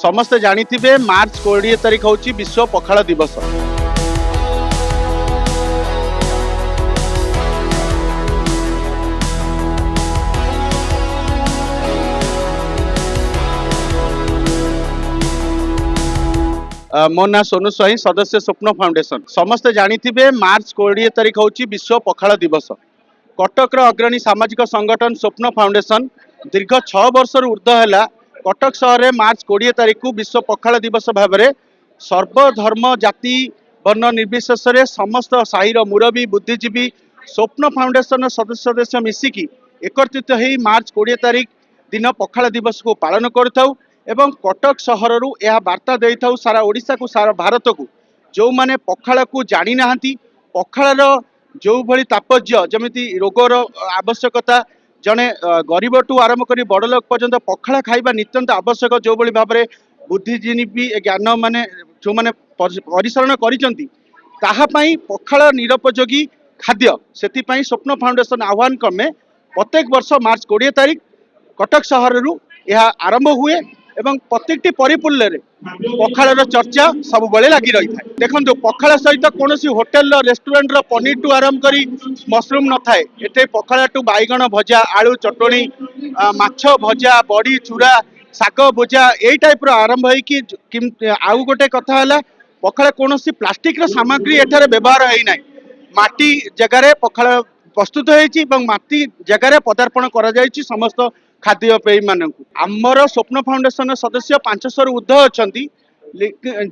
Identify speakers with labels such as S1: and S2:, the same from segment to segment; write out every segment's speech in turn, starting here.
S1: समस्ते जानिथिबे मार्च 20 तारिख होची विश्व पखाल दिवस। मो ना सोनू स्वाई, सदस्य स्वप्न फाउंडेशन। समस्ते जानिथिबे मार्च 20 तारिख होची विश्व पखाल दिवस। कटक अग्रणी सामाजिक संगठन स्वप्न फाउंडेशन दीर्घ 6 वर्ष ऊर्ध्व है कटक सहर में मार्च 20 तारिख को विश्व पखाल दिवस भाव में सर्वधर्म जाति वर्ण निर्विशेष समस्त साहिर मुरबी बुद्धिजीवी स्वप्न फाउंडेशन सदस्य सदस्य मिसिकी एकत्रित हो मार्च 20 तारिख दिन पखाल दिवस को पालन करूँ एवं कटक सहर यह वार्ता दे था सारा ओडिशा को सारा भारत को जो माने पखाल को जानी ना पखाल जो भली तात्पर्य जमी रोगर आवश्यकता जड़े गरीब टू आरंभ कर बड़ लोक पर्यंत पखाल खाइबा नित्यंत आवश्यक जो भली भाव में बुद्धिजीवी ज्ञान माने जो माने परिसरण करिसेंती ताहापाई पखाल निरुपयोगी खाद्य से स्वप्न फाउंडेशन आह्वान क्रमे प्रत्येक वर्ष मार्च 20 तारिख कटक सहर यह आरंभ हुए एवं प्रत्येक परिपूर्ण पखाल चर्चा सब बड़े लगी रही है। देखो पखाल सहित कौन होटेल रेस्टोरेंट पनीर टू आरंभ कर मशरूम न थाए ये पखाल टू बैगण भजा आलू चटणी माछ भजा बड़ी चूरा शाग भजा यही टाइप आरंभ हो आउ गोटे कथा है पखाल कौन प्लास्टिक सामग्री एठार व्यवहार होना माटी जगार पखाल प्रस्तुत होती माटी जगार पदार्पण कर समस्त खाद्यपेयी मानक आमर स्वप्न फाउंडेशन सदस्य 500 ऊर्ध्व अच्छा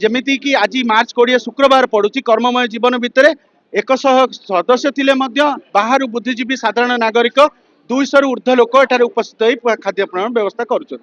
S1: जमीती कि आज मार्च 20 शुक्रवार पड़ुची कर्ममय जीवन भितर 100 सदस्य थिले बाहर बुद्धिजीवी साधारण नागरिक 200 ऊर्ध्व लोक एठार उपस्थित हो खाद्य प्रणाली व्यवस्था कर।